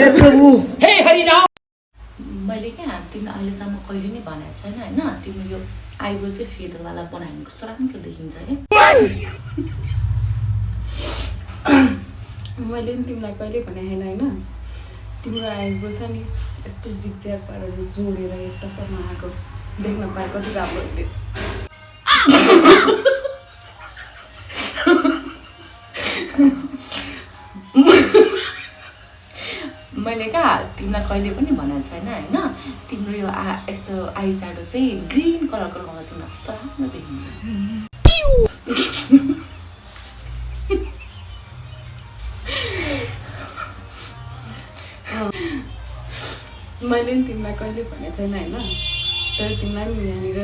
हे प्रभु हे हरिनाम। मैले क्या तिमीलाई अहिलेसम्म कहिले नि भनेको छैन होइन तिम्रो यो आइब्रो चाहिँ फेदरवाला बनायो भने कस्तो राम्रो देखिन्छ है। मैले नि तिमीलाई कहिले भने होइन होइन तिम्रो आइब्रो छ नि यस्तो जिगज्याग पारेर जोडेर एउटासम्म आएको देख्न पाए कति राम्रो हुन्थ्यो। मैले क्या तिमीलाई कहिले पनि भनेको छैन होइन तिम्रो यो यस्तो आई स्याडो चाहिँ ग्रिन कलरको लगाउँदा तिमीलाई कस्तो राम्रो देखिन्छ। मैले नि तिमीलाई कहिले भनेको छैन होइन तर तिमीलाई पनि यहाँनिर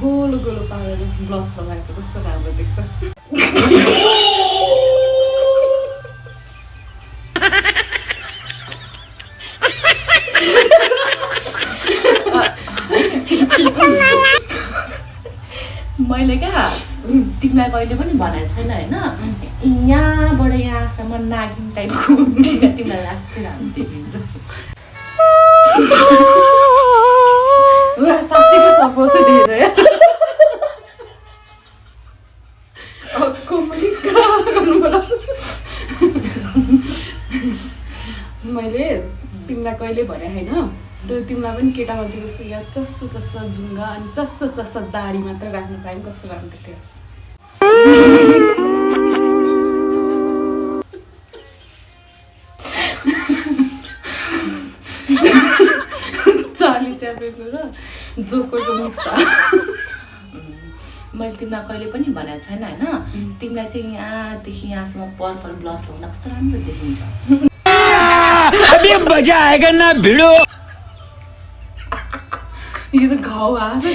गोलो गोलो पारेर ब्लस लगाएको कस्तो राम्रो देख्छ। मैले क्या तिमीलाई कहिले पनि भनेको छैन होइन यहाँबाट यहाँसम्म नागिन टाइपको तिमीलाई लास्टै राम्रो देखिन्छ। साँच्चीको सपोज दिएर मैले तिमीलाई कहिले भने होइन तर तिमीलाई पनि केटा मान्छे जस्तो यहाँ चस्सो चस्सो जुङ्गा अनि चस्सो चस्सो दाढी मात्र राख्नु पायो कस्तो राम्रो थियो। चार्ली च्याप्लिनको र जोकरको मिक्स। मैले तिमीलाई कहिले पनि भनेको छैन होइन तिमीलाई चाहिँ यहाँदेखि यहाँसम्म पर्पल ब्लस लगाउँदा कस्तो राम्रो देखिन्छ। अभी मजा आएगा ना भिडो। यो त घाउ आछ नि।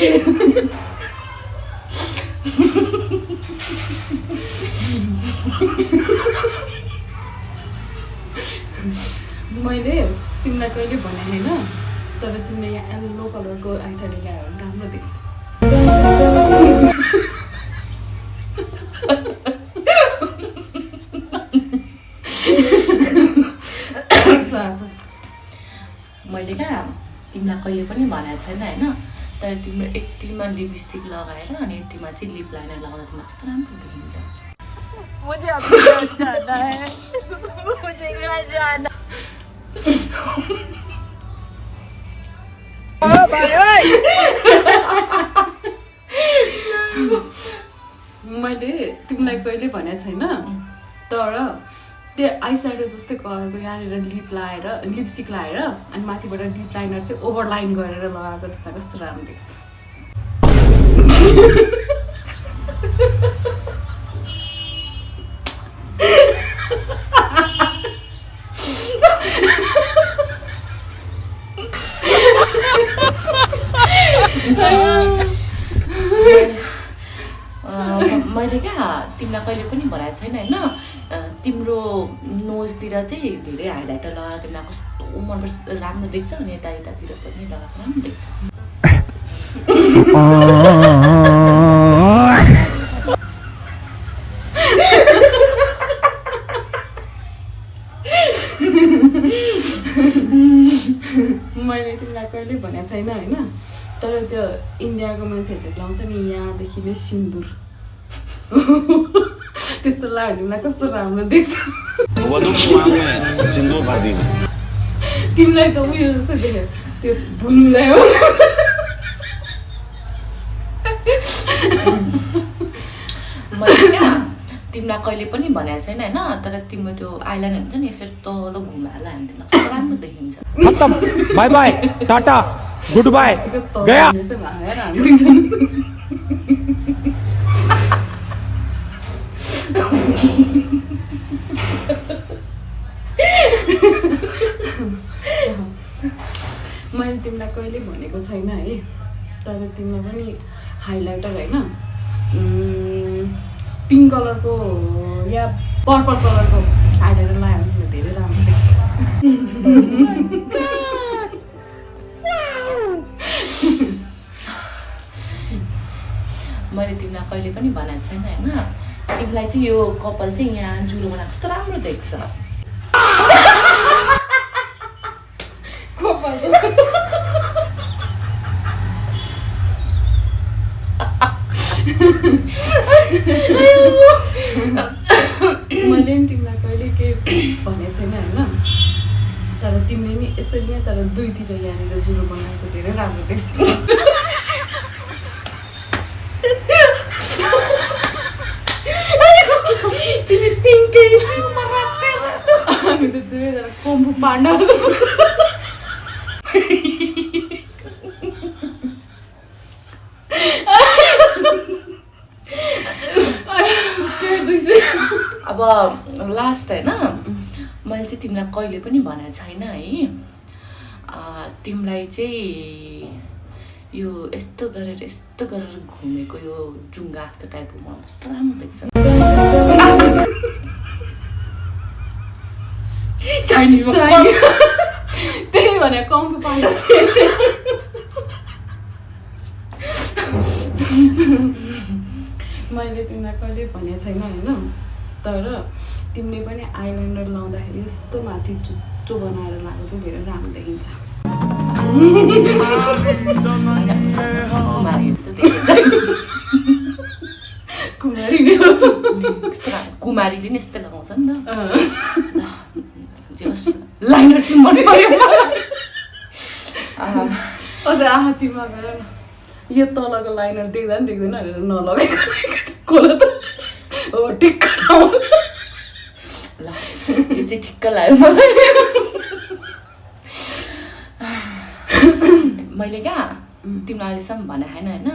मैले तिमीलाई कहिले भने होइन तर तिमीले यहाँ येल्लो कलरको आई स्याडो ल्यायो भने राम्रो देख्छ। मैले क्या तिमीलाई कहिले पनि भनेको छैन होइन तर तिम्रो यतिमा लिपस्टिक लगाएर अनि यतिमा चाहिँ लिप लाइनर लगाउँदा तिमीलाई कस्तो राम्रो देखिन्छ। मुझे अभी घर जाना है मुझे घर जाना। मैले तिमीलाई कहिले भनेको छैन तर त्यो आई स्याडो जस्तै कलरको यहाँनिर लिपस्टिक लाएर अनि माथिबाट लिप लाइनर चाहिँ ओभरलाइन गरेर लगाएको तिमीलाई कस्तो राम्रो देख्छ। मैले क्या तिमीलाई कहिले पनि भनेको छैन होइन तिम्रो नोजतिर चाहिँ धेरै हाइलाइटर लगाएर तिमीलाई कस्तो मनपर्छ राम्रो देख्छ अनि यतातिर पनि लगाएको राम्रो देख्छ। मैले तिमीलाई कहिले भनेको छैन होइन तर त्यो इन्डियाको मान्छेहरूले लाउँछ नि यहाँदेखि नै सिन्दुर त्यस्तो लाग्यो तिमीलाई कस्तो राम्रो देख्छ। तिमीलाई त उयो जस्तो देख्यो त्यो भुलुलाई हो। मैले क्या तिमीलाई कहिले पनि भनेको छैन होइन तर तिम्रो त्यो आइलाइनर हुन्छ नि यसरी तल घुमाएर लायो भने तिमीलाई कस्तो राम्रो देखिन्छ। खत्म bye bye tata good bye गया। मैले तिमीलाई कहिले भनेको छैन है तर तिमीलाई पनि हाइलाइटर होइन पिङ्क कलरको या पर्पल कलरको हाइलाइटर लगायो भने धेरै राम्रो देख्छ। मैले तिमीलाई कहिले पनि भनेको छैन होइन तिमीलाई चाहिँ यो कपाल चाहिँ यहाँ जुरो बनाएको कस्तो राम्रो देख्छ। होइन तर तिमीले नि यसरी नै तर दुईतिर यहाँनिर जिरो बनाएको धेरै राम्रो देख्छ तिमी पिङ्कै हामी त दुवैजना कम्बो पार्न अब लास्ट होइन मैले चाहिँ तिमीलाई कहिले पनि भनेको छैन है तिमीलाई चाहिँ यो यस्तो गरेर घुमेको यो जुङ्गा जस्तो टाइपको मलाई कस्तो राम्रो देख्छ त्यही भने कम्बो पार्न मैले तिमीलाई कहिले भनेको छैन होइन तर तिमीले पनि आइलाइनर लाउँदाखेरि यस्तो माथि चुच्चो बनाएर लगाएको चाहिँ धेरै राम्रो देखिन्छ कुमारीले नि यस्तो लगाउँछ नि त लाइनर चाहिँ मन पर्यो अझ आँखा चिमा गरेर यो तलको लाइनर देख्दा नि देख्दैन भनेर नलगाएको कसलाई त हो ठिक्क ल यो चाहिँ ठिक्क लाग्यो मलाई मैले क्या तिमीलाई अहिलेसम्म भने होइन होइन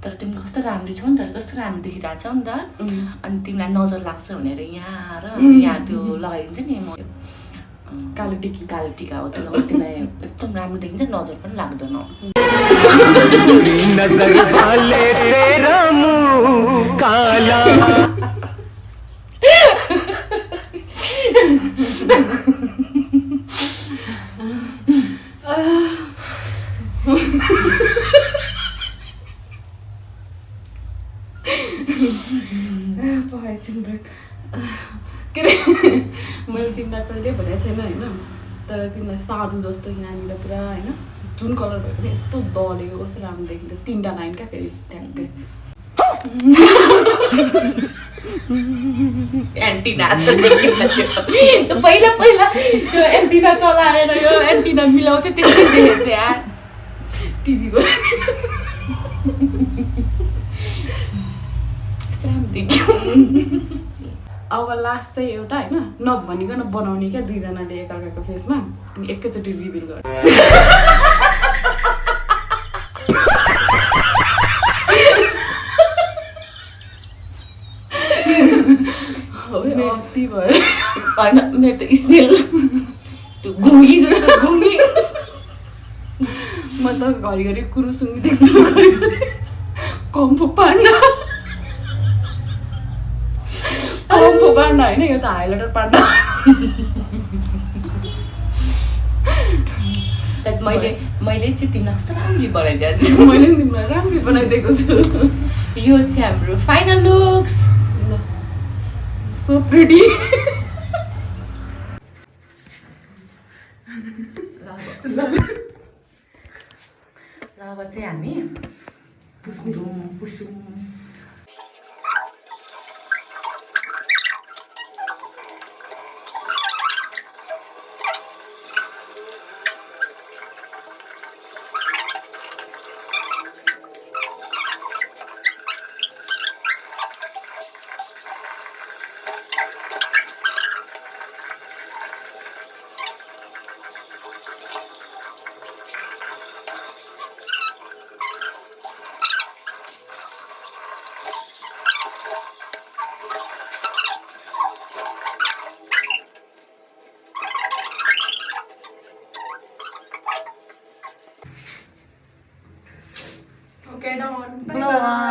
तर तिमी कस्तो राम्रो छौ नि त कस्तो राम्रो देखिरहेको छौ नि त अनि तिमीलाई नजर लाग्छ भनेर यहाँ र यहाँ त्यो लगाइदिन्छ नि म कालो टिका हो त्यो लगाउँदा तिमीलाई एकदम राम्रो देखिन्छ नजर पनि लाग्दैन के अरे मैले तिमीलाई कहिले भनेको छैन होइन तर तिमीलाई साधु जस्तो यहाँनिर पुरा होइन जुन कलर भयो भने यस्तो दलेको कस्तो राम्रो देखिन्छ 3टा लाइन क्या फेरि ट्याक्कै एन्टिना पहिला त्यो एन्टिना चलाएर यो एन्टिना मिलाउँथ्यो त्यस्तै देखेछ यार टिभीको अब लास्ट चाहिँ एउटा होइन नभनिकन बनाउने क्या दुईजनाले एकअर्काको फेसमा अनि एकैचोटि रिभिल गर्छ अति भयो होइन मेरो त स्मेल त्यो घुङ्गी जस्तो घुङ्गी म त घरिघरि कुरुसुङ्गी देख्छु कम्फो पार्न होइन यो त हाइलाइटर पार्न मैले चाहिँ तिमीलाई कस्तो राम्ररी बनाइदिएको छु मैले पनि तिमीलाई राम्ररी बनाइदिएको छु यो चाहिँ हाम्रो फाइनल लुक्स सो प्रिटी अब चाहिँ हामी पुसौँ Okay, done. Bye Bye. bye.